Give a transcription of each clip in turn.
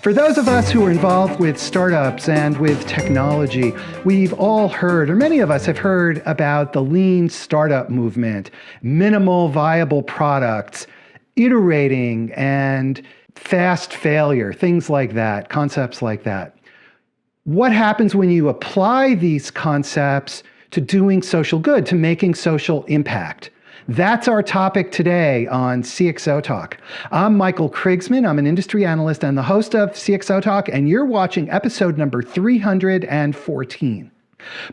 For those of us who are involved with startups and with technology, we've all heard, or many of us have heard about the lean startup movement, minimal viable products, iterating and fast failure, things like that, concepts like that. What happens when you apply these concepts to doing social good, to making social impact? That's our topic today on CXOTalk. I'm Michael Krigsman. I'm an industry analyst and the host of CXOTalk, and you're watching episode number 314.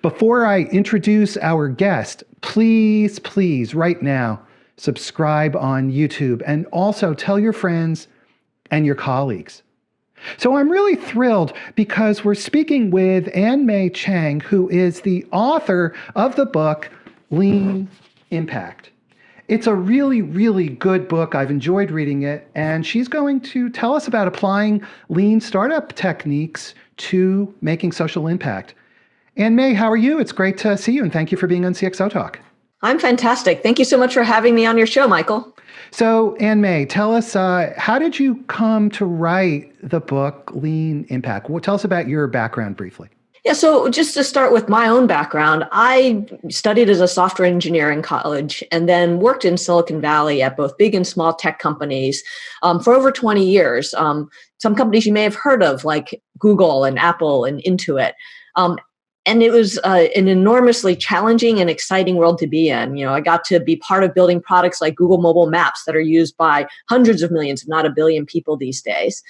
Before I introduce our guest, please, right now, subscribe on YouTube and also tell your friends and your colleagues. So I'm really thrilled because we're speaking with Mei Chang, who is the author of the book, Lean Impact. It's a really good book. I've enjoyed reading it, and she's going to tell us about applying lean startup techniques to making social impact. Mei, how are you? It's great to see you, and thank you for being on CXOTalk. I'm fantastic. Thank you so much for having me on your show, Michael. So, Mei, tell us, how did you come to write the book, Lean Impact? Tell us about your background briefly. Yeah, so just to start with my own background, I studied as a software engineer in college and then worked in Silicon Valley at both big and small tech companies for over 20 years. Some companies you may have heard of, like Google and Apple and Intuit. And it was an enormously challenging and exciting world to be in. You know, I got to be part of building products like Google Mobile Maps that are used by hundreds of millions, if not a billion people these days.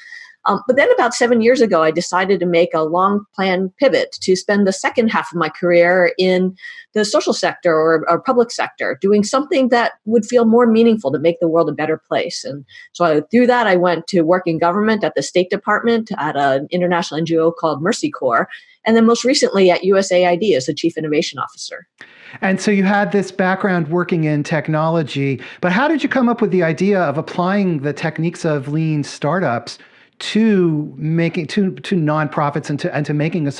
But then about 7 years ago, I decided to make a long planned pivot to spend the second half of my career in the social sector or public sector, doing something that would feel more meaningful to make the world a better place. And so through that, I went to work in government at the State Department at an international NGO called Mercy Corps, and then most recently at USAID as the Chief Innovation Officer. And so you had this background working in technology, but how did you come up with the idea of applying the techniques of lean startups to making to nonprofits and to making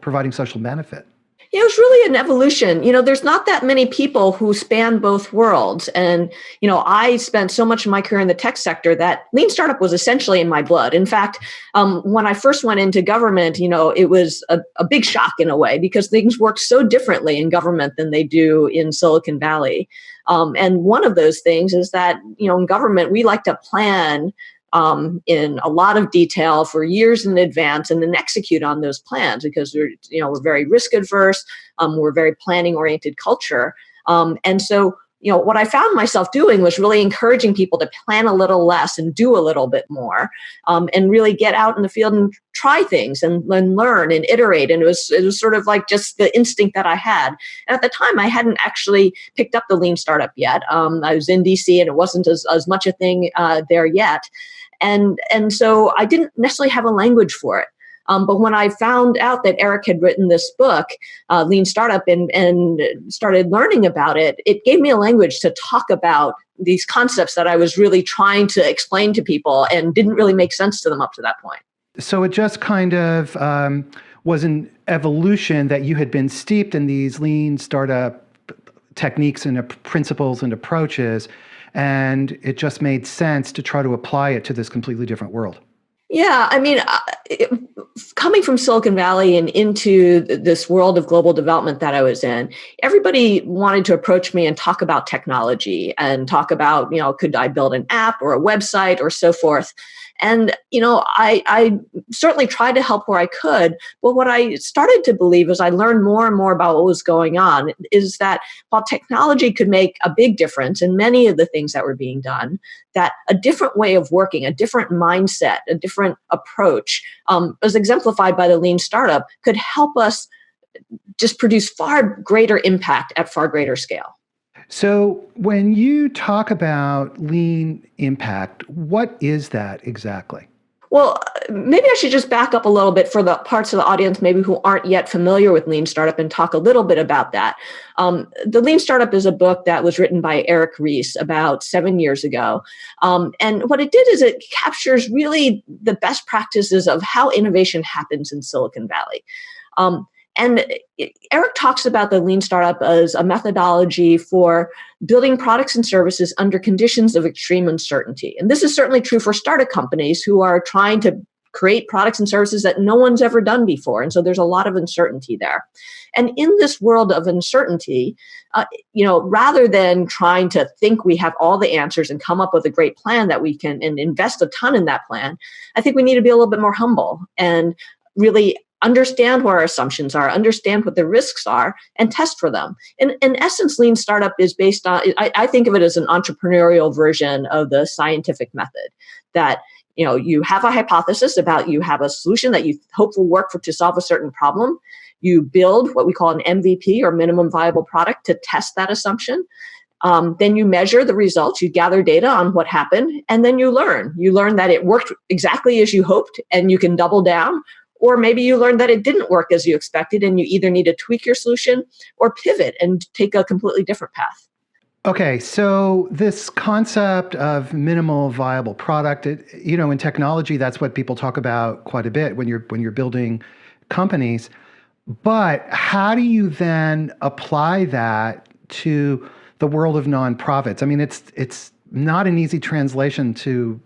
providing social benefit? It was really an evolution. You know, there's not that many people who span both worlds. And, you know, I spent so much of my career in the tech sector that lean startup was essentially in my blood. In fact, when I first went into government, you know, it was a big shock in a way because things work so differently in government than they do in Silicon Valley. And one of those things is that, you know, in government, we like to plan in a lot of detail for years in advance and then execute on those plans because we're very risk adverse. We're a very planning oriented culture. And so, you know, what I found myself doing was really encouraging people to plan a little less and do a little bit more and really get out in the field and try things and learn and iterate. And it was sort of like just the instinct that I had. And at the time, I hadn't actually picked up the lean startup yet. I was in DC and it wasn't as much a thing there yet. And so I didn't necessarily have a language for it. But when I found out that Eric had written this book, Lean Startup, and started learning about it, it gave me a language to talk about these concepts that I was really trying to explain to people and didn't really make sense to them up to that point. So it just kind of was an evolution that you had been steeped in these lean startup techniques and principles and approaches, and it just made sense to try to apply it to this completely different world. Yeah, I mean, coming from Silicon Valley and into this world of global development that I was in, everybody wanted to approach me and talk about technology and talk about, you know, could I build an app or a website or so forth. And, you know, I certainly tried to help where I could. But what I started to believe as I learned more and more about what was going on is that while technology could make a big difference in many of the things that were being done, that a different way of working, a different mindset, a different approach, as exemplified by the lean startup, could help us just produce far greater impact at far greater scale. So when you talk about lean impact, what is that exactly? Well, maybe I should just back up a little bit for the parts of the audience maybe who aren't yet familiar with Lean Startup and talk a little bit about that. The Lean Startup is a book that was written by Eric Ries about 7 years ago. And what it did is it captures really the best practices of how innovation happens in Silicon Valley. And Eric talks about the lean startup as a methodology for building products and services under conditions of extreme uncertainty. And this is certainly true for startup companies who are trying to create products and services that no one's ever done before. And so there's a lot of uncertainty there. And in this world of uncertainty, rather than trying to think we have all the answers and come up with a great plan that we can and invest a ton in that plan, I think we need to be a little bit more humble and really understand what our assumptions are, understand what the risks are, and test for them. In essence, lean startup is based on, I think of it as an entrepreneurial version of the scientific method, that you have a hypothesis about, you have a solution that you hope will work to solve a certain problem. You build what we call an MVP, or minimum viable product, to test that assumption. Then you measure the results, you gather data on what happened, and then you learn. You learn that it worked exactly as you hoped, and you can double down. Or maybe you learn that it didn't work as you expected, and you either need to tweak your solution or pivot and take a completely different path. Okay, so this concept of minimal viable product, in technology, that's what people talk about quite a bit when you're building companies. But how do you then apply that to the world of nonprofits? I mean, it's not an easy translation to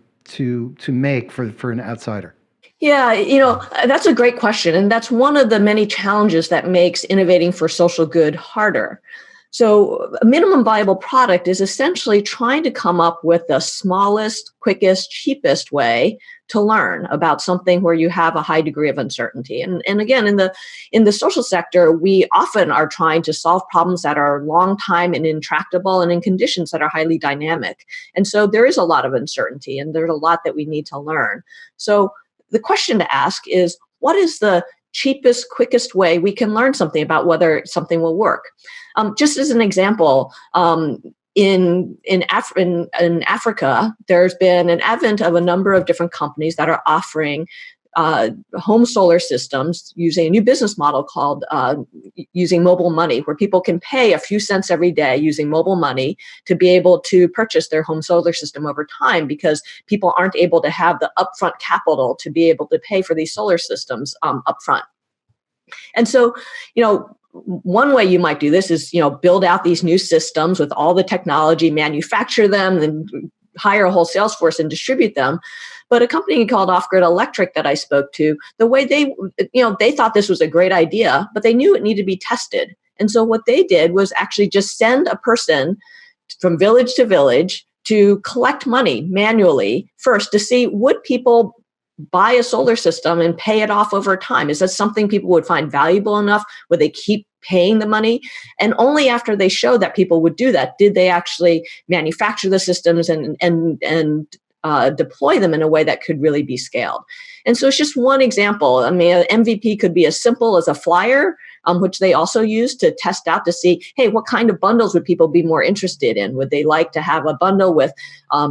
make for an outsider. Yeah, that's a great question. And that's one of the many challenges that makes innovating for social good harder. So a minimum viable product is essentially trying to come up with the smallest, quickest, cheapest way to learn about something where you have a high degree of uncertainty. And again, in the social sector, we often are trying to solve problems that are long time and intractable, and in conditions that are highly dynamic. And so there is a lot of uncertainty, and there's a lot that we need to learn. So the question to ask is, what is the cheapest, quickest way we can learn something about whether something will work? Just as an example, in Africa, there's been an advent of a number of different companies that are offering home solar systems using a new business model called using mobile money, where people can pay a few cents every day using mobile money to be able to purchase their home solar system over time, because people aren't able to have the upfront capital to be able to pay for these solar systems upfront. And so, one way you might do this is, build out these new systems with all the technology, manufacture them, and hire a whole sales force and distribute them. But a company called Off-Grid Electric that I spoke to, the way they thought this was a great idea, but they knew it needed to be tested. And so what they did was actually just send a person from village to village to collect money manually first to see, would people buy a solar system and pay it off over time? Is that something people would find valuable enough? Would they keep paying the money? And only after they showed that people would do that, did they actually manufacture the systems and deploy them in a way that could really be scaled. And so it's just one example. I mean, an MVP could be as simple as a flyer, which they also use to test out to see, hey, what kind of bundles would people be more interested in? Would they like to have a bundle with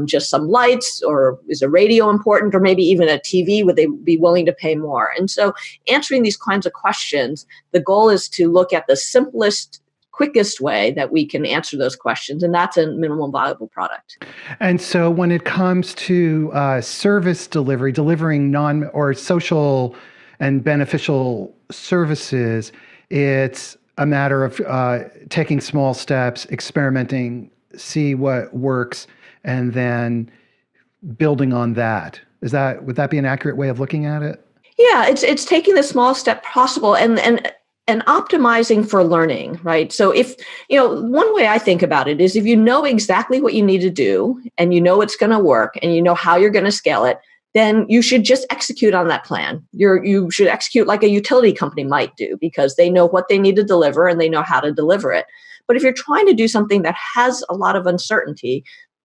just some lights, or is a radio important, or maybe even a TV? Would they be willing to pay more? And so answering these kinds of questions, the goal is to look at the simplest, quickest way that we can answer those questions, and that's a minimum viable product. And so when it comes to service delivery, delivering or social and beneficial services, it's a matter of taking small steps, experimenting, see what works, and then building on that. Would that be an accurate way of looking at it? Yeah, it's taking the smallest step possible and optimizing for learning, right? So if, one way I think about it is, if you know exactly what you need to do, and you know it's going to work, and you know how you're going to scale it, then you should just execute on that plan. You should execute like a utility company might do, because they know what they need to deliver and they know how to deliver it. But if you're trying to do something that has a lot of uncertainty,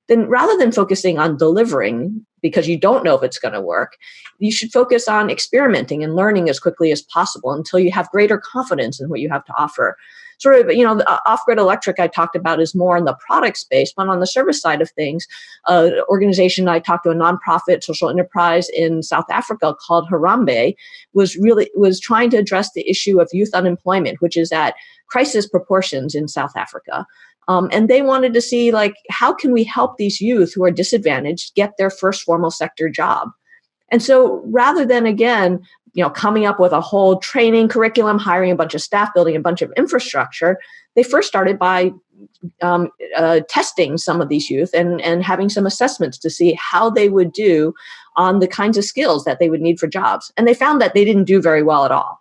then rather than focusing on delivering because you don't know if it's going to work, you should focus on experimenting and learning as quickly as possible until you have greater confidence in what you have to offer. Sort of, the Off-Grid Electric I talked about is more in the product space, but on the service side of things, an organization I talked to, a nonprofit social enterprise in South Africa called Harambee, was trying to address the issue of youth unemployment, which is at crisis proportions in South Africa. And they wanted to see, how can we help these youth who are disadvantaged get their first formal sector job? And so rather than, again, coming up with a whole training curriculum, hiring a bunch of staff, building a bunch of infrastructure, they first started by testing some of these youth and having some assessments to see how they would do on the kinds of skills that they would need for jobs. And they found that they didn't do very well at all.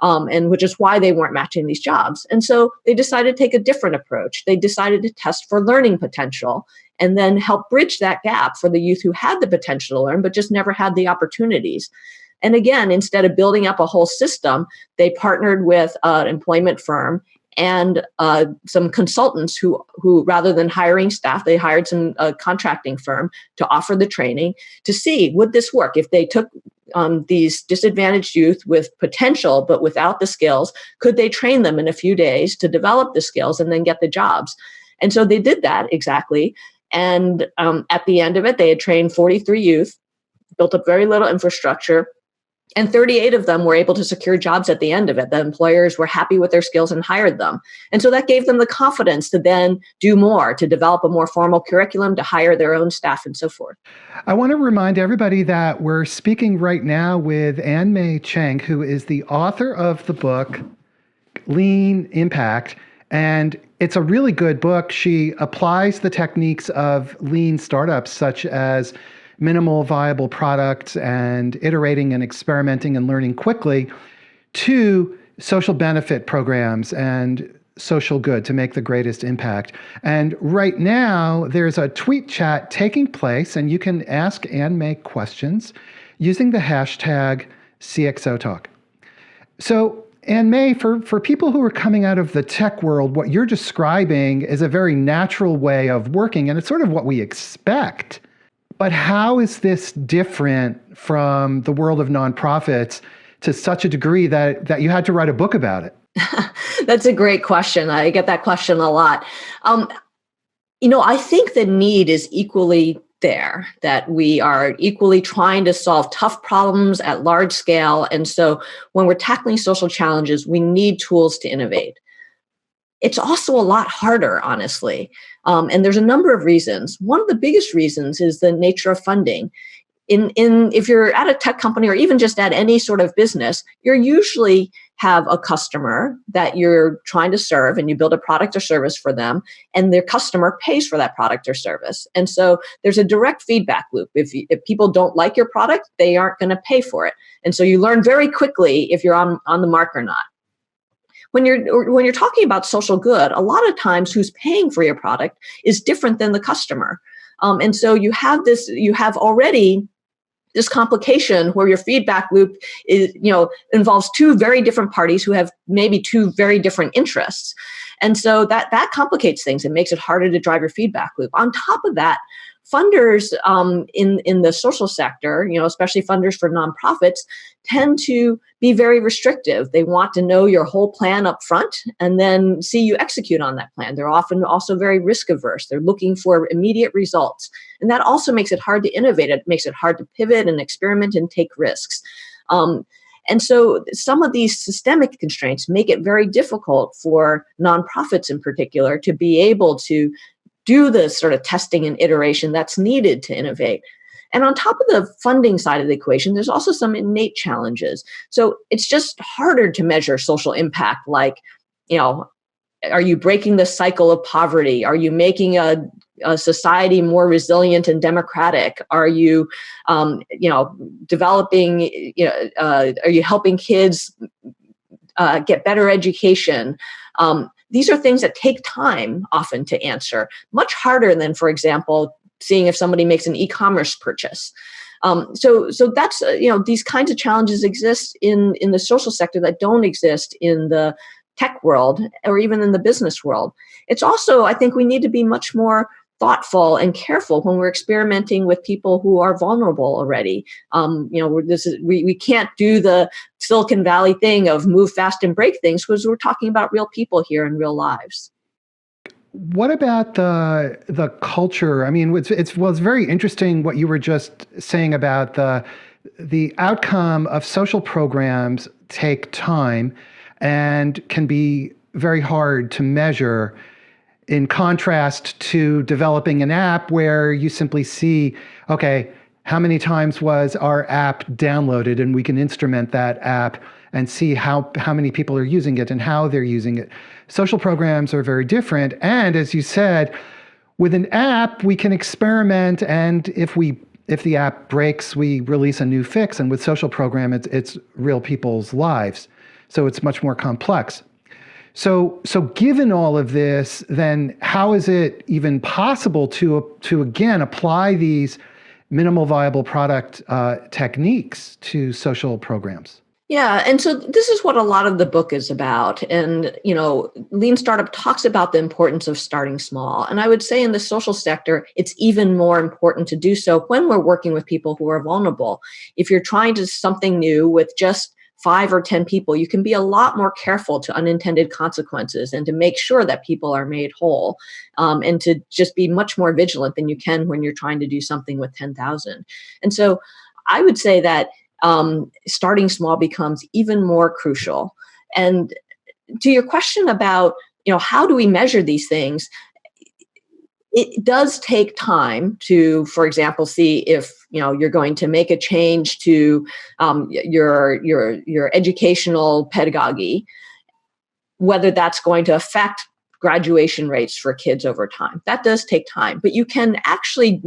And which is why they weren't matching these jobs. And so they decided to take a different approach. They decided to test for learning potential and then help bridge that gap for the youth who had the potential to learn, but just never had the opportunities. And again, instead of building up a whole system, they partnered with an employment firm and some consultants who rather than hiring staff, they hired some contracting firm to offer the training to see, would this work? If they took these disadvantaged youth with potential, but without the skills, could they train them in a few days to develop the skills and then get the jobs? And so they did that exactly. And at the end of it, they had trained 43 youth, built up very little infrastructure, and 38 of them were able to secure jobs at the end of it. The employers were happy with their skills and hired them. And so that gave them the confidence to then do more, to develop a more formal curriculum, to hire their own staff and so forth. I want to remind everybody that we're speaking right now with Mei Chang, who is the author of the book, Lean Impact. And it's a really good book. She applies the techniques of lean startups, such as minimal viable products and iterating and experimenting and learning quickly, to social benefit programs and social good to make the greatest impact. And right now, there's a tweet chat taking place, and you can ask Mei questions using the hashtag CXOTalk. So, Mei, for people who are coming out of the tech world, what you're describing is a very natural way of working, and it's sort of what we expect. But how is this different from the world of nonprofits to such a degree that you had to write a book about it? That's a great question. I get that question a lot. I think the need is equally there, that we are equally trying to solve tough problems at large scale. And so when we're tackling social challenges, we need tools to innovate. It's also a lot harder, honestly. And there's a number of reasons. One of the biggest reasons is the nature of funding. If you're at a tech company or even just at any sort of business, you usually have a customer that you're trying to serve, and you build a product or service for them, and their customer pays for that product or service. And so there's a direct feedback loop. If people don't like your product, they aren't going to pay for it. And so you learn very quickly if you're on the mark or not. When you're talking about social good, a lot of times who's paying for your product is different than the customer. And so you have already this complication where your feedback loop involves two very different parties who have maybe two very different interests. And so that complicates things and makes it harder to drive your feedback loop. On top of that, funders in the social sector, especially funders for nonprofits, tend to be very restrictive. They want to know your whole plan up front and then see you execute on that plan. They're often also very risk averse. They're looking for immediate results. And that also makes it hard to innovate. It makes it hard to pivot and experiment and take risks. And so some of these systemic constraints make it very difficult for nonprofits in particular to be able to do the sort of testing and iteration that's needed to innovate. And on top of the funding side of the equation, there's also some innate challenges. So it's just harder to measure social impact, like, are you breaking the cycle of poverty? Are you making a society more resilient and democratic? Are you, developing, are you helping kids get better education? These are things that take time often to answer, much harder than, for example, seeing if somebody makes an e-commerce purchase. So that's, these kinds of challenges exist in the social sector that don't exist in the tech world or even in the business world. It's also, I think we need to be much more thoughtful and careful when we're experimenting with people who are vulnerable already. We can't do the Silicon Valley thing of move fast and break things, because we're talking about real people here in real lives. What about the culture? I mean, it's very interesting what you were just saying about the outcome of social programs take time and can be very hard to measure, in contrast to developing an app where you simply see, okay, how many times was our app downloaded, and we can instrument that app and see how many people are using it and how they're using it. Social programs are very different. And as you said, with an app, we can experiment, and if we if the app breaks, we release a new fix. And with social program, it's real people's lives. So it's much more complex. So given all of this, then how is it even possible to again apply these minimal viable product techniques to social programs? Yeah, and so this is what a lot of the book is about. And, Lean Startup talks about the importance of starting small. And I would say in the social sector, it's even more important to do so when we're working with people who are vulnerable. If you're trying to something new with just 5 or 10 people, you can be a lot more careful to unintended consequences and to make sure that people are made whole, and to just be much more vigilant than you can when you're trying to do something with 10,000. And so I would say that starting small becomes even more crucial. And to your question about, how do we measure these things? It does take time to, for example, see if you're going to make a change to your educational pedagogy, whether that's going to affect graduation rates for kids over time. That does take time, but you can actually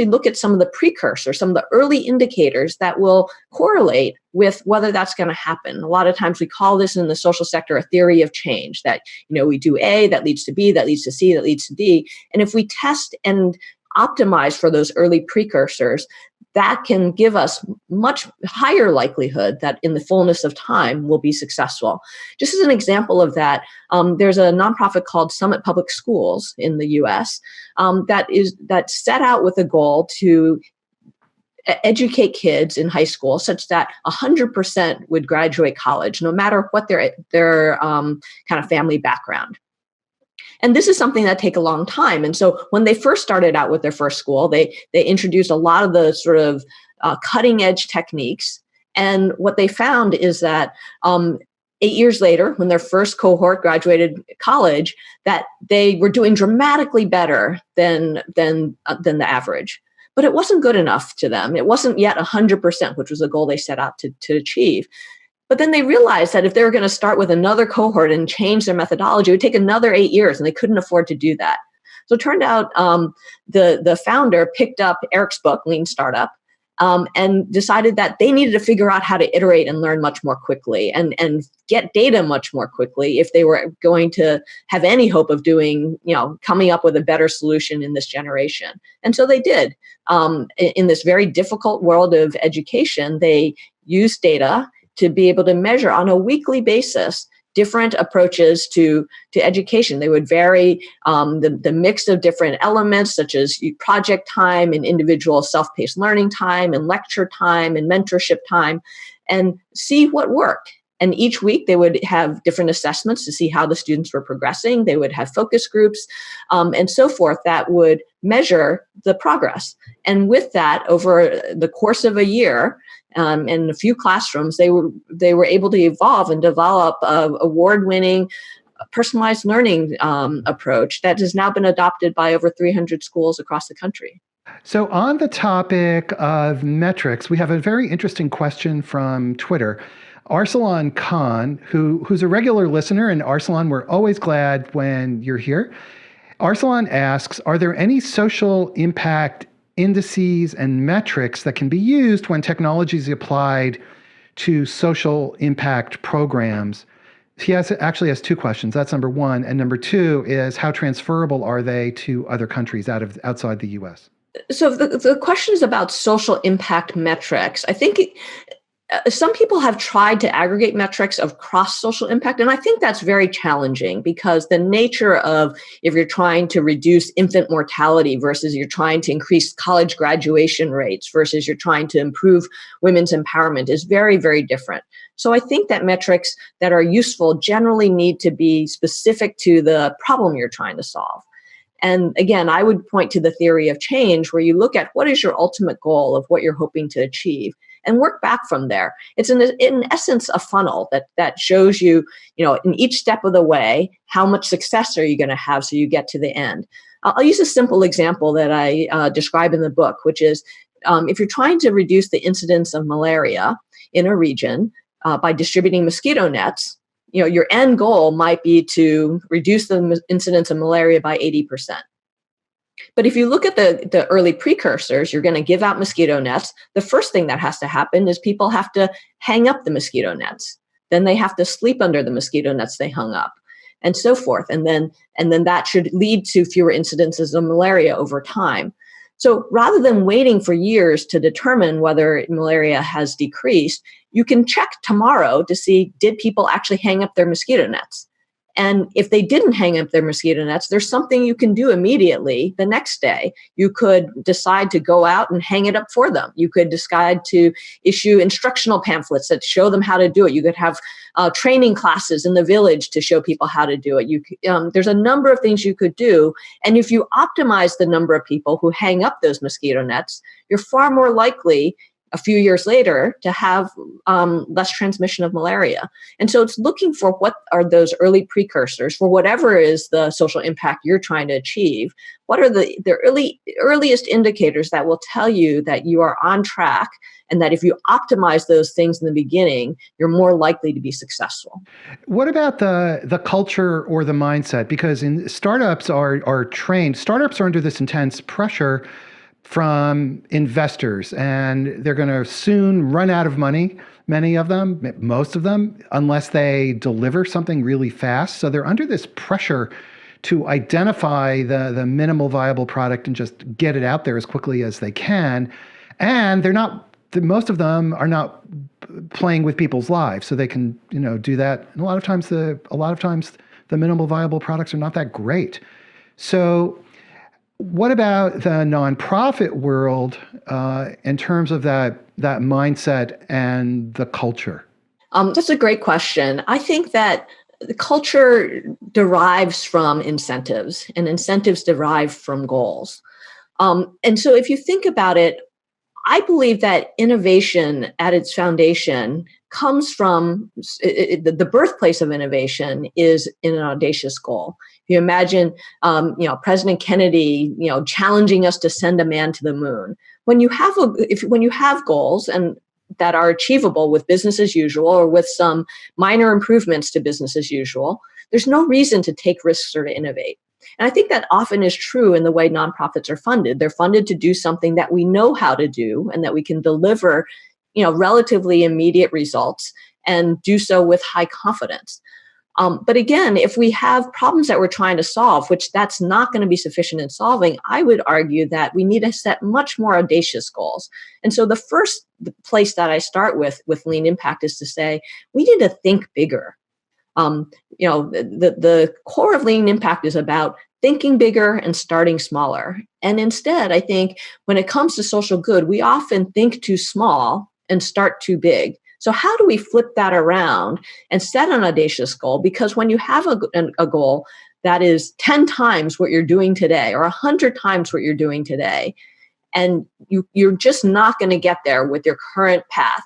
look at some of the precursors, some of the early indicators that will correlate with whether that's going to happen. A lot of times we call this in the social sector a theory of change, that we do A, that leads to B, that leads to C, that leads to D. And if we test and optimize for those early precursors, that can give us much higher likelihood that in the fullness of time we'll be successful. Just as an example of that, there's a nonprofit called Summit Public Schools in the US that set out with a goal to educate kids in high school such that 100% would graduate college, no matter what their kind of family background. And this is something that take a long time. And so when they first started out with their first school, they introduced a lot of the sort of cutting edge techniques. And what they found is that 8 years later, when their first cohort graduated college, that they were doing dramatically better than the average. But it wasn't good enough to them. It wasn't yet 100%, which was a goal they set out to achieve. But then they realized that if they were going to start with another cohort and change their methodology, it would take another 8 years, and they couldn't afford to do that. So it turned out the founder picked up Eric's book, Lean Startup, and decided that they needed to figure out how to iterate and learn much more quickly and get data much more quickly if they were going to have any hope of coming up with a better solution in this generation. And so they did. In this very difficult world of education, they used data to be able to measure on a weekly basis different approaches to education. They would vary the mix of different elements, such as project time and individual self-paced learning time and lecture time and mentorship time, and see what worked. And each week they would have different assessments to see how the students were progressing. They would have focus groups and so forth that would measure the progress. And with that, over the course of a year, in a few classrooms, they were able to evolve and develop an award-winning personalized learning approach that has now been adopted by over 300 schools across the country. So on the topic of metrics, we have a very interesting question from Twitter. Arsalan Khan, who's a regular listener, and Arsalan, we're always glad when you're here. Arsalan asks, are there any social impact indices and metrics that can be used when technology is applied to social impact programs? He actually has 2 questions. That's number 1. And number 2 is, how transferable are they to other countries outside the US? So the question is about social impact metrics. I think some people have tried to aggregate metrics of cross social impact, and I think that's very challenging because the nature of, if you're trying to reduce infant mortality versus you're trying to increase college graduation rates versus you're trying to improve women's empowerment, is very, very different. So I think that metrics that are useful generally need to be specific to the problem you're trying to solve. And again, I would point to the theory of change, where you look at what is your ultimate goal of what you're hoping to achieve and work back from there. It's in essence a funnel that shows you, in each step of the way, how much success are you going to have so you get to the end. I'll use a simple example that I describe in the book, which is if you're trying to reduce the incidence of malaria in a region by distributing mosquito nets, your end goal might be to reduce the incidence of malaria by 80%. But if you look at the early precursors, you're going to give out mosquito nets. The first thing that has to happen is people have to hang up the mosquito nets. Then they have to sleep under the mosquito nets they hung up, and so forth. And then that should lead to fewer incidences of malaria over time. So rather than waiting for years to determine whether malaria has decreased, you can check tomorrow to see, did people actually hang up their mosquito nets? And if they didn't hang up their mosquito nets, there's something you can do immediately the next day. You could decide to go out and hang it up for them. You could decide to issue instructional pamphlets that show them how to do it. You could have training classes in the village to show people how to do it. There's a number of things you could do. And if you optimize the number of people who hang up those mosquito nets, you're far more likely a few years later to have less transmission of malaria. And so it's looking for what are those early precursors for whatever is the social impact you're trying to achieve. What are the earliest indicators that will tell you that you are on track, and that if you optimize those things in the beginning, you're more likely to be successful. What about the culture or the mindset? Because startups are trained, startups are under this intense pressure from investors, and they're going to soon run out of money, many of them, most of them, unless they deliver something really fast. So they're under this pressure to identify the minimal viable product and just get it out there as quickly as they can. And most of them are not playing with people's lives, so they can, do that. And a lot of times the minimal viable products are not that great. So what about the nonprofit world in terms of that mindset and the culture? That's a great question. I think that the culture derives from incentives, and incentives derive from goals. And so if you think about it, I believe that innovation at its foundation comes from the birthplace of innovation is in an audacious goal. If you imagine, President Kennedy, challenging us to send a man to the moon. When you have goals and that are achievable with business as usual or with some minor improvements to business as usual, there's no reason to take risks or to innovate. And I think that often is true in the way nonprofits are funded. They're funded to do something that we know how to do and that we can deliver, relatively immediate results and do so with high confidence. But again, if we have problems that we're trying to solve, which that's not going to be sufficient in solving, I would argue that we need to set much more audacious goals. And so the first place that I start with lean impact is to say, we need to think bigger. The core of lean impact is about thinking bigger and starting smaller. And instead, I think when it comes to social good, we often think too small and start too big. So how do we flip that around and set an audacious goal? Because when you have a goal that is 10 times what you're doing today or 100 times what you're doing today, and you're just not going to get there with your current path,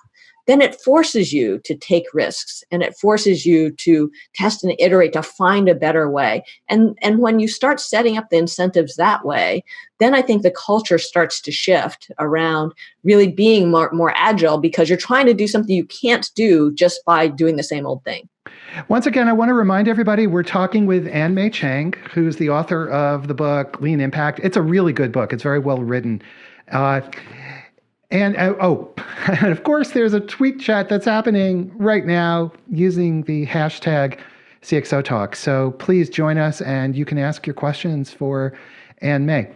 then it forces you to take risks and it forces you to test and iterate to find a better way. And when you start setting up the incentives that way, then I think the culture starts to shift around really being more agile, because you're trying to do something you can't do just by doing the same old thing. Once again, I want to remind everybody, we're talking with Mei Chang, who's the author of the book, Lean Impact. It's a really good book. It's very well written. And of course, there's a tweet chat that's happening right now using the hashtag CXOTalk. So please join us and you can ask your questions for Mei.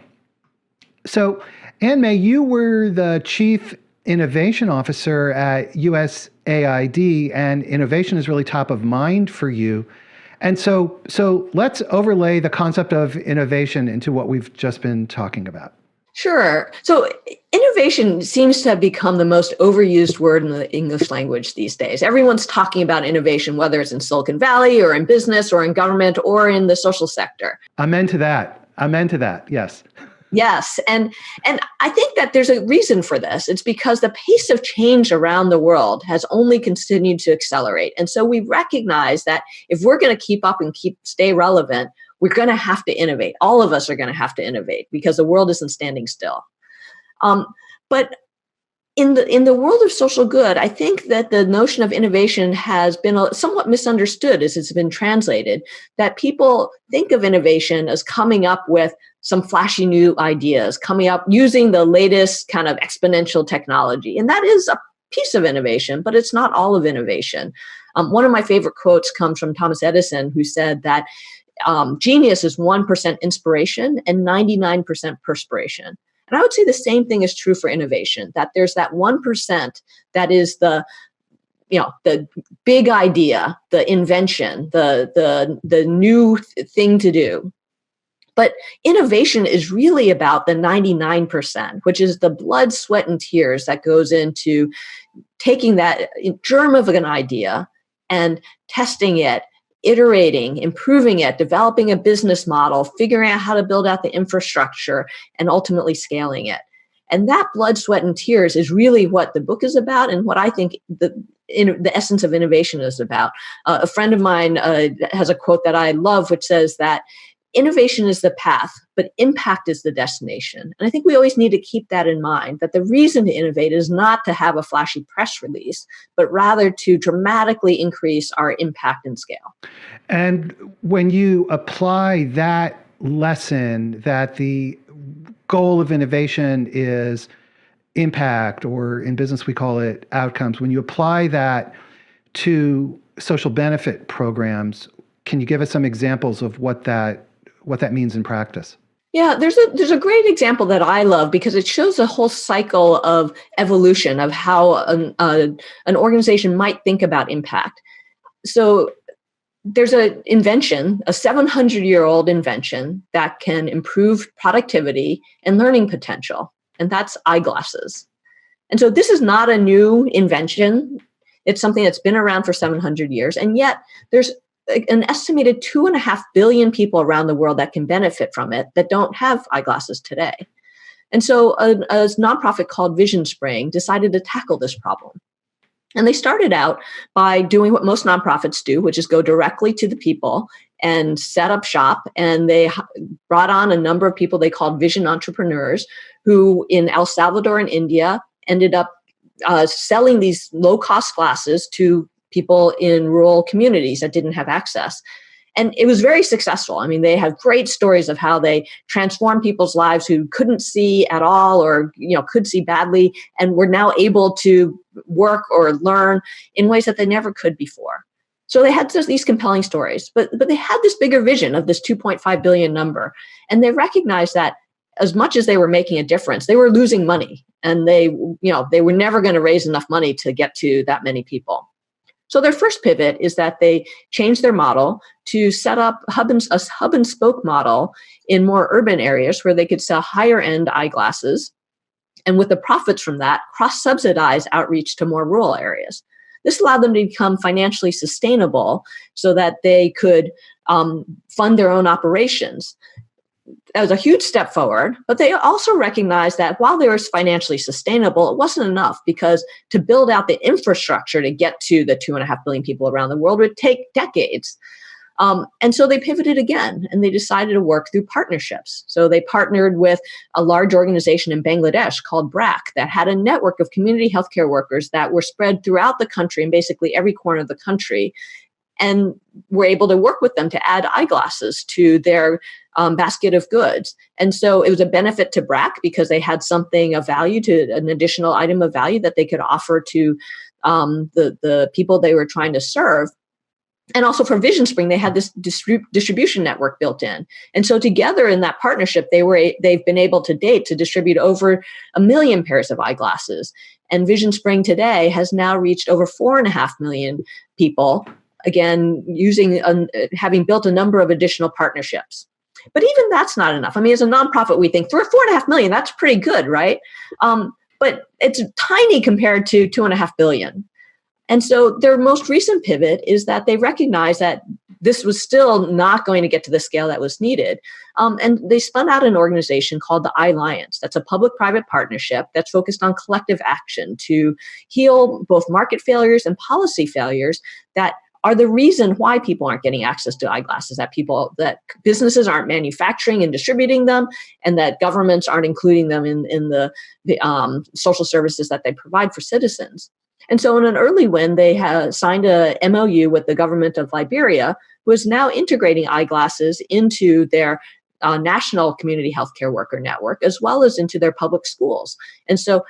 So Mei, you were the Chief Innovation Officer at USAID, and innovation is really top of mind for you. And so let's overlay the concept of innovation into what we've just been talking about. Sure. So innovation seems to have become the most overused word in the English language these days. Everyone's talking about innovation, whether it's in Silicon Valley or in business or in government or in the social sector. Amen to that. Yes. Yes. And I think that there's a reason for this. It's because the pace of change around the world has only continued to accelerate. And so we recognize that if we're going to keep up and stay relevant, we're going to have to innovate. All of us are going to have to innovate because the world isn't standing still. But in the world of social good, I think that the notion of innovation has been somewhat misunderstood as it's been translated, that people think of innovation as coming up with some flashy new ideas, coming up using the latest kind of exponential technology. And that is a piece of innovation, but it's not all of innovation. One of my favorite quotes comes from Thomas Edison, who said that genius is 1% inspiration and 99% perspiration. And I would say the same thing is true for innovation, that there's that 1% that is the big idea, the invention, the new thing to do. But innovation is really about the 99%, which is the blood, sweat, and tears that goes into taking that germ of an idea and testing it, iterating, improving it, developing a business model, figuring out how to build out the infrastructure, and ultimately scaling it. And that blood, sweat, and tears is really what the book is about, and what I think the essence of innovation is about. A friend of mine has a quote that I love, which says that innovation is the path, but impact is the destination. And I think we always need to keep that in mind, that the reason to innovate is not to have a flashy press release, but rather to dramatically increase our impact and scale. And when you apply that lesson, that the goal of innovation is impact, or in business we call it outcomes, when you apply that to social benefit programs, can you give us some examples of what that means in practice? Yeah, there's a great example that I love because it shows a whole cycle of evolution of how an organization might think about impact. So there's an invention, a 700-year-old invention that can improve productivity and learning potential, and that's eyeglasses. And so this is not a new invention. It's something that's been around for 700 years, and yet there's an estimated 2.5 billion people around the world that can benefit from it that don't have eyeglasses today. And so a nonprofit called Vision Spring decided to tackle this problem. And they started out by doing what most nonprofits do, which is go directly to the people and set up shop. And they brought on a number of people they called vision entrepreneurs who in El Salvador and India ended up selling these low-cost glasses to people in rural communities that didn't have access. And it was very successful. I mean, they have great stories of how they transformed people's lives who couldn't see at all or, could see badly and were now able to work or learn in ways that they never could before. So they had these compelling stories, but they had this bigger vision of this 2.5 billion number. And they recognized that as much as they were making a difference, they were losing money. And they were never going to raise enough money to get to that many people. So their first pivot is that they changed their model to set up a hub and spoke model in more urban areas where they could sell higher end eyeglasses. And with the profits from that, cross-subsidize outreach to more rural areas. This allowed them to become financially sustainable so that they could fund their own operations. That was a huge step forward, but they also recognized that while they were financially sustainable, it wasn't enough because to build out the infrastructure to get to the 2.5 billion people around the world would take decades. And so they pivoted again and they decided to work through partnerships. So they partnered with a large organization in Bangladesh called BRAC that had a network of community healthcare workers that were spread throughout the country in basically every corner of the country, and were able to work with them to add eyeglasses to their basket of goods. And so it was a benefit to BRAC because they had something of value, to an additional item of value that they could offer to the people they were trying to serve. And also for Vision Spring, they had this distribution network built in. And so together in that partnership, they've been able to date to distribute over 1 million pairs of eyeglasses. And Vision Spring today has now reached over 4.5 million people, again, having built a number of additional partnerships. But even that's not enough. I mean, as a nonprofit, we think 4.5 million, that's pretty good, right? But it's tiny compared to 2.5 billion. And so their most recent pivot is that they recognize that this was still not going to get to the scale that was needed. And they spun out an organization called the iAlliance. That's a public-private partnership that's focused on collective action to heal both market failures and policy failures that are the reason why people aren't getting access to eyeglasses, that businesses aren't manufacturing and distributing them, and that governments aren't including them in the social services that they provide for citizens. And so in an early win, they have signed a MOU with the government of Liberia, who is now integrating eyeglasses into their national community healthcare worker network, as well as into their public schools. And so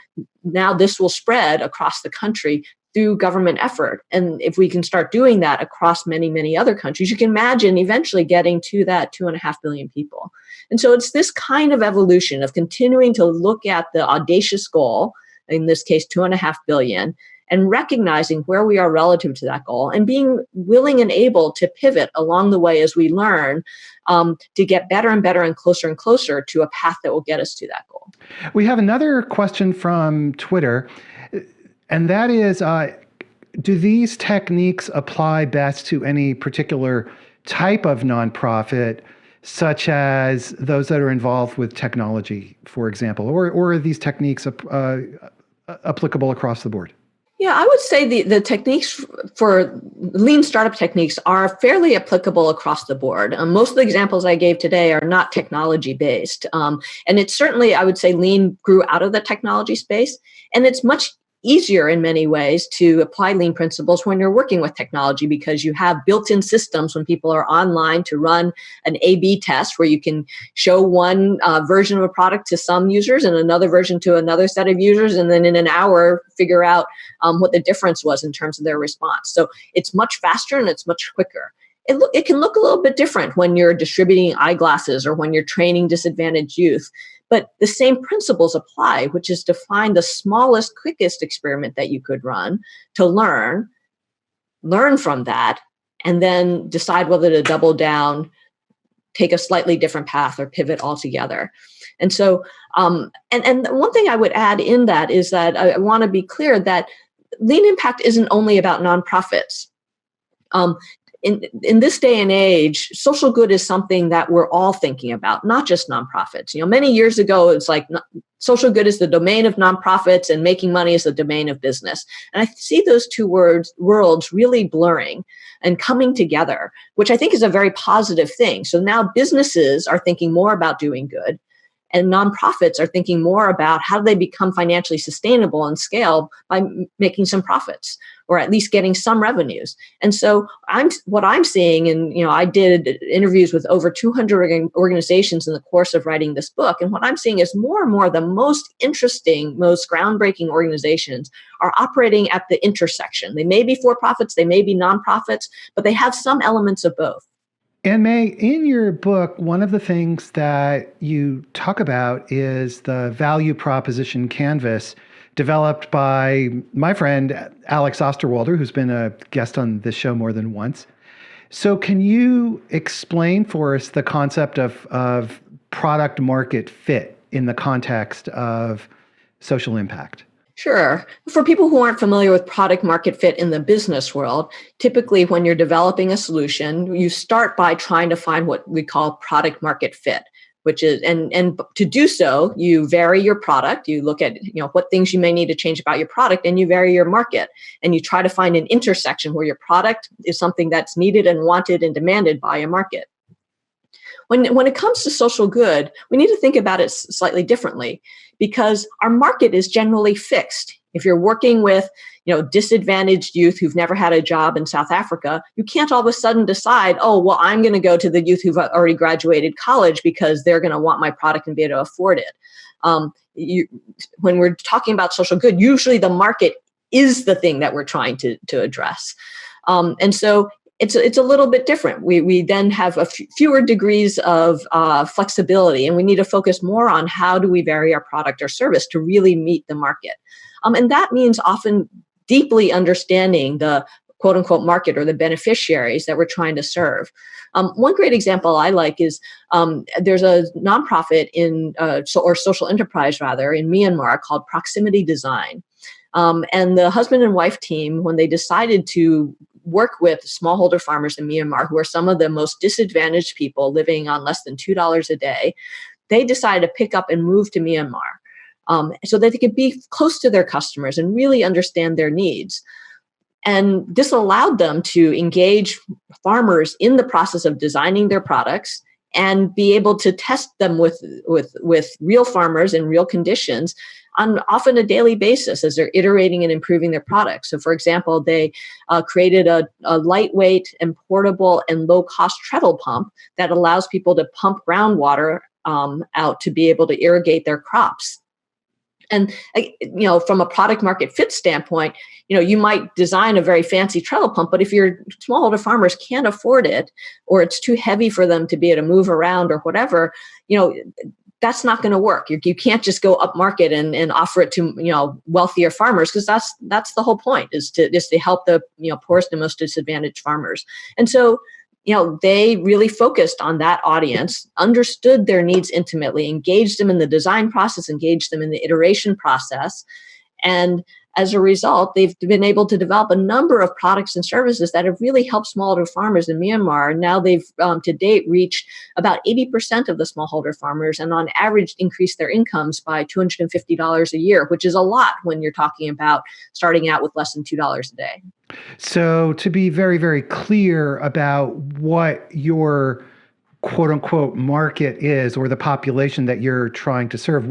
now this will spread across the country through government effort. And if we can start doing that across many, many other countries, you can imagine eventually getting to that 2.5 billion people. And so it's this kind of evolution of continuing to look at the audacious goal, in this case, 2.5 billion, and recognizing where we are relative to that goal and being willing and able to pivot along the way as we learn to get better and better and closer to a path that will get us to that goal. We have another question from Twitter, and that is, do these techniques apply best to any particular type of nonprofit, such as those that are involved with technology, for example, or are these techniques applicable across the board? Yeah, I would say the techniques for lean startup techniques are fairly applicable across the board. Most of the examples I gave today are not technology based. And it's certainly, I would say, lean grew out of the technology space. And it's much easier in many ways to apply lean principles when you're working with technology, because you have built-in systems when people are online to run an A/B test where you can show one version of a product to some users and another version to another set of users, and then in an hour figure out what the difference was in terms of their response. So it's much faster and it's much quicker. It can look a little bit different when you're distributing eyeglasses or when you're training disadvantaged youth. But the same principles apply, which is to find the smallest, quickest experiment that you could run to learn from that, and then decide whether to double down, take a slightly different path, or pivot altogether. And so, and one thing I would add in that is that I want to be clear that lean impact isn't only about nonprofits. In this day and age, social good is something that we're all thinking about, not just nonprofits. Many years ago, it's like social good is the domain of nonprofits and making money is the domain of business. And I see those two worlds really blurring and coming together, which I think is a very positive thing. So now businesses are thinking more about doing good, and nonprofits are thinking more about how do they become financially sustainable and scale by making some profits, or at least getting some revenues. And so what I'm seeing, and I did interviews with over 200 organizations in the course of writing this book, and what I'm seeing is more and more the most interesting, most groundbreaking organizations are operating at the intersection. They may be for-profits, they may be nonprofits, but they have some elements of both. And Mei, in your book, one of the things that you talk about is the value proposition canvas developed by my friend, Alex Osterwalder, who's been a guest on this show more than once. So can you explain for us the concept of product market fit in the context of social impact? Sure. For people who aren't familiar with product market fit in the business world, typically when you're developing a solution, you start by trying to find what we call product market fit, which is, and to do so, you vary your product. You look at, what things you may need to change about your product, and you vary your market, and you try to find an intersection where your product is something that's needed and wanted and demanded by a market. When it comes to social good, we need to think about it slightly differently, because our market is generally fixed. If you're working with, disadvantaged youth who've never had a job in South Africa, you can't all of a sudden decide, oh, well, I'm going to go to the youth who've already graduated college because they're going to want my product and be able to afford it. When we're talking about social good, usually the market is the thing that we're trying to address. And so it's a little bit different. We then have fewer degrees of flexibility, and we need to focus more on how do we vary our product or service to really meet the market. And that means often deeply understanding the quote unquote market or the beneficiaries that we're trying to serve. One great example I like is there's a nonprofit or social enterprise rather in Myanmar called Proximity Design. And the husband and wife team, when they decided to work with smallholder farmers in Myanmar, who are some of the most disadvantaged people living on less than $2 a day, they decided to pick up and move to Myanmar so that they could be close to their customers and really understand their needs. And this allowed them to engage farmers in the process of designing their products and be able to test them with real farmers in real conditions on often a daily basis as they're iterating and improving their products. So for example, they created a lightweight and portable and low-cost treadle pump that allows people to pump groundwater out to be able to irrigate their crops. And from a product market fit standpoint, you might design a very fancy treadle pump, but if your smallholder farmers can't afford it, or it's too heavy for them to be able to move around or whatever, that's not going to work. You can't just go up market and offer it to wealthier farmers, because that's the whole point, is to help the poorest and most disadvantaged farmers. And so they really focused on that audience, understood their needs intimately, engaged them in the design process, engaged them in the iteration process. And as a result, they've been able to develop a number of products and services that have really helped smallholder farmers in Myanmar. Now they've to date reached about 80% of the smallholder farmers, and on average increased their incomes by $250 a year, which is a lot when you're talking about starting out with less than $2 a day. So to be very, very clear about what your quote unquote market is, or the population that you're trying to serve,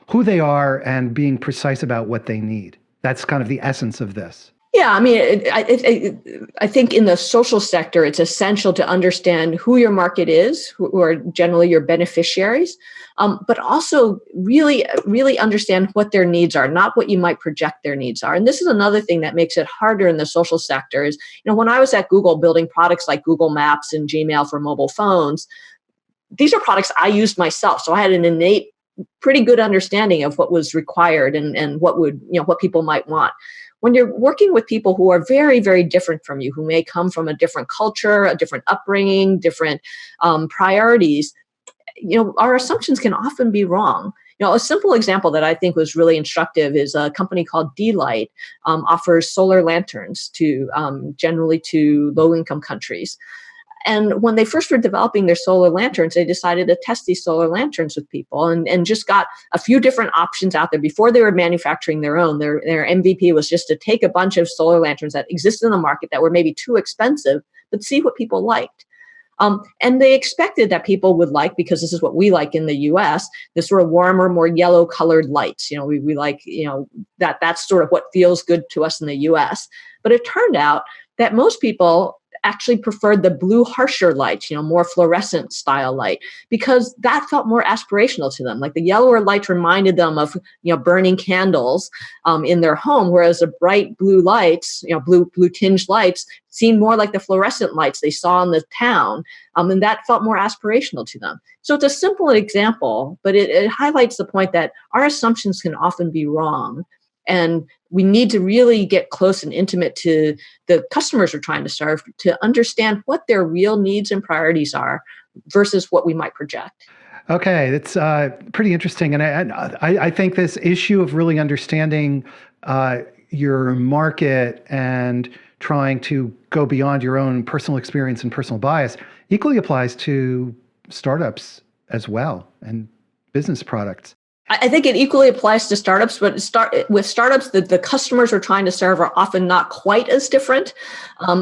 who they are, and being precise about what they need. That's kind of the essence of this. Yeah, I mean, I think in the social sector, it's essential to understand who your market is, who are generally your beneficiaries, but also really, really understand what their needs are, not what you might project their needs are. And this is another thing that makes it harder in the social sector is, when I was at Google building products like Google Maps and Gmail for mobile phones, these are products I used myself. So I had an innate, pretty good understanding of what was required and what people might want. When you're working with people who are very, very different from you, who may come from a different culture, a different upbringing, different priorities, our assumptions can often be wrong. A simple example that I think was really instructive is a company called D-Light offers solar lanterns generally to low-income countries. And when they first were developing their solar lanterns, they decided to test these solar lanterns with people and just got a few different options out there before they were manufacturing their own. Their MVP was just to take a bunch of solar lanterns that existed in the market that were maybe too expensive, but see what people liked. And they expected that people would like, because this is what we like in the US, this sort of warmer, more yellow colored lights. We like, that's sort of what feels good to us in the US. But it turned out that most people actually preferred the blue, harsher lights, more fluorescent style light, because that felt more aspirational to them. Like the yellower lights reminded them of, burning candles in their home, whereas the bright blue lights, blue tinged lights, seemed more like the fluorescent lights they saw in the town, and that felt more aspirational to them. So it's a simple example, but it highlights the point that our assumptions can often be wrong. And we need to really get close and intimate to the customers we're trying to serve to understand what their real needs and priorities are versus what we might project. Okay, it's pretty interesting. And I think this issue of really understanding your market and trying to go beyond your own personal experience and personal bias equally applies to startups as well, and business products. I think it equally applies to startups, but with startups, the customers we're trying to serve are often not quite as different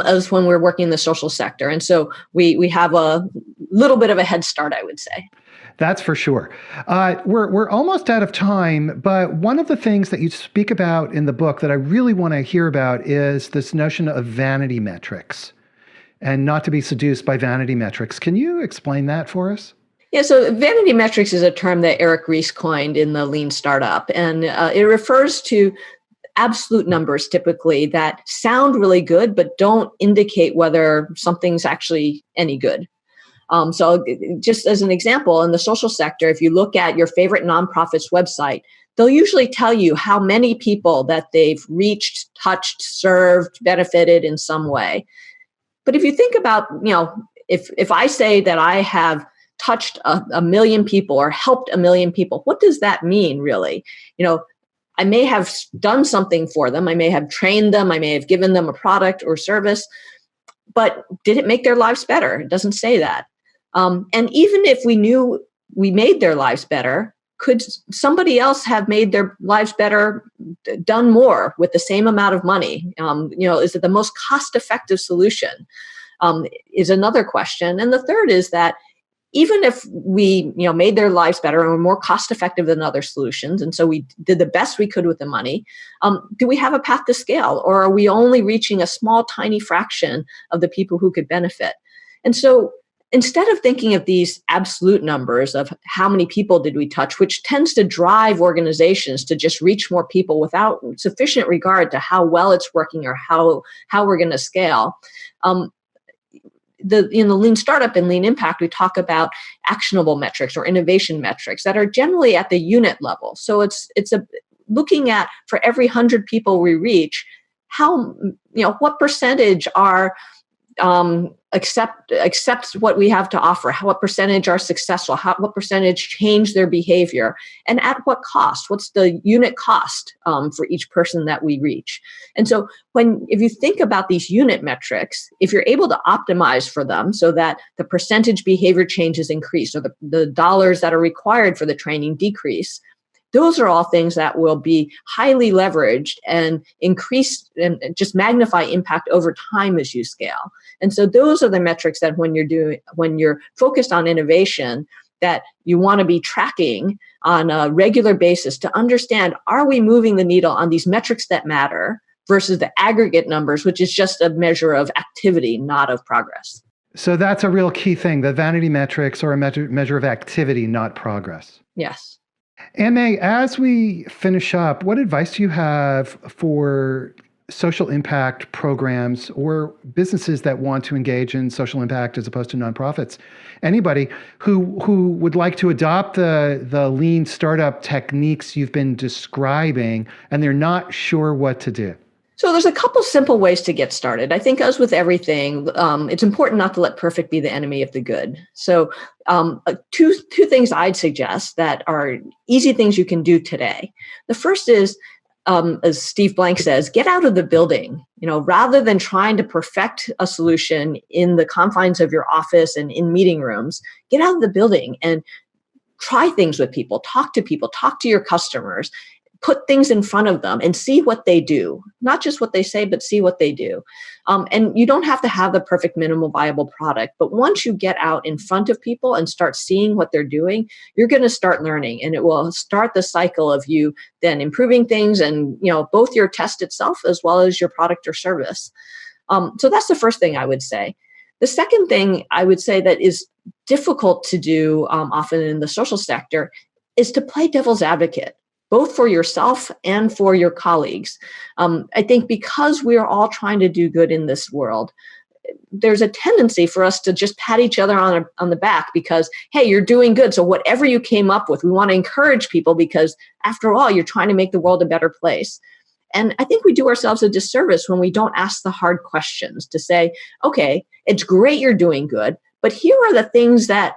as when we're working in the social sector. And so we have a little bit of a head start, I would say. That's for sure. We're almost out of time, but one of the things that you speak about in the book that I really want to hear about is this notion of vanity metrics, and not to be seduced by vanity metrics. Can you explain that for us? Yeah, so vanity metrics is a term that Eric Ries coined in the Lean Startup, and it refers to absolute numbers typically that sound really good, but don't indicate whether something's actually any good. So just as an example, in the social sector, if you look at your favorite nonprofit's website, they'll usually tell you how many people that they've reached, touched, served, benefited in some way. But if you think about, if I say that I have touched a million people or helped a million people, what does that mean really? I may have done something for them. I may have trained them. I may have given them a product or service, but did it make their lives better? It doesn't say that. And even if we knew we made their lives better, could somebody else have made their lives better, done more with the same amount of money? Is it the most cost-effective solution? Is another question. And the third is that even if we, made their lives better and were more cost effective than other solutions, and so we did the best we could with the money, do we have a path to scale, or are we only reaching a small, tiny fraction of the people who could benefit? And so instead of thinking of these absolute numbers of how many people did we touch, which tends to drive organizations to just reach more people without sufficient regard to how well it's working or how we're going to scale. In the lean startup and lean impact, we talk about actionable metrics or innovation metrics that are generally at the unit level. So it's looking at, for every 100 people we reach, what percentage are accepts what we have to offer, what percentage are successful, what percentage change their behavior, and at what cost, what's the unit cost for each person that we reach. And so if you think about these unit metrics, if you're able to optimize for them so that the percentage behavior changes increase or the dollars that are required for the training decrease, those are all things that will be highly leveraged and increase and just magnify impact over time as you scale. And so those are the metrics that when you're focused on innovation, that you want to be tracking on a regular basis to understand, are we moving the needle on these metrics that matter versus the aggregate numbers, which is just a measure of activity, not of progress. So that's a real key thing. The vanity metrics are a measure of activity, not progress. Yes. And Mei, as we finish up, what advice do you have for social impact programs or businesses that want to engage in social impact as opposed to nonprofits? Anybody who would like to adopt the lean startup techniques you've been describing and they're not sure what to do? So there's a couple simple ways to get started. I think, as with everything, it's important not to let perfect be the enemy of the good. So two things I'd suggest that are easy things you can do today. The first is, as Steve Blank says, get out of the building. Rather than trying to perfect a solution in the confines of your office and in meeting rooms, get out of the building and try things with people, talk to your customers, put things in front of them and see what they do, not just what they say, but see what they do. And you don't have to have the perfect minimal viable product, but once you get out in front of people and start seeing what they're doing, you're going to start learning, and it will start the cycle of you then improving things and, both your test itself as well as your product or service. So that's the first thing I would say. The second thing I would say that is difficult to do often in the social sector is to play devil's advocate, both for yourself and for your colleagues. I think because we're all trying to do good in this world, there's a tendency for us to just pat each other on the back because, hey, you're doing good. So whatever you came up with, we want to encourage people because, after all, you're trying to make the world a better place. And I think we do ourselves a disservice when we don't ask the hard questions to say, okay, it's great you're doing good, but here are the things that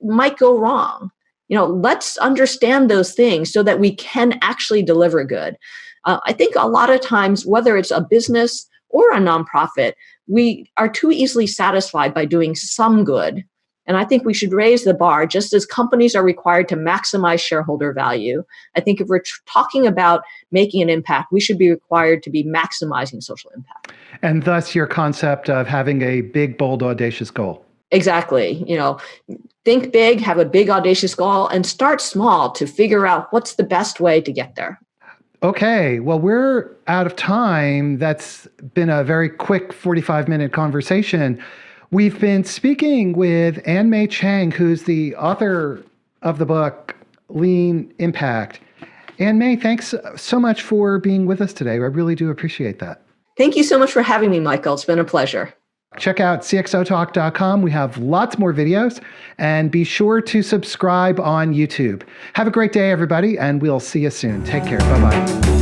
might go wrong. Let's understand those things so that we can actually deliver good. I think a lot of times, whether it's a business or a nonprofit, we are too easily satisfied by doing some good. And I think we should raise the bar, just as companies are required to maximize shareholder value. I think if we're talking about making an impact, we should be required to be maximizing social impact. And thus your concept of having a big, bold, audacious goal. Exactly. Think big, have a big, audacious goal, and start small to figure out what's the best way to get there. Okay. Well, we're out of time. That's been a very quick 45-minute conversation. We've been speaking with Mei Chang, who's the author of the book, Lean Impact. Mei, thanks so much for being with us today. I really do appreciate that. Thank you so much for having me, Michael. It's been a pleasure. Check out cxotalk.com. We have lots more videos, and be sure to subscribe on YouTube. Have a great day, everybody, and we'll see you soon. Take care. Bye-bye.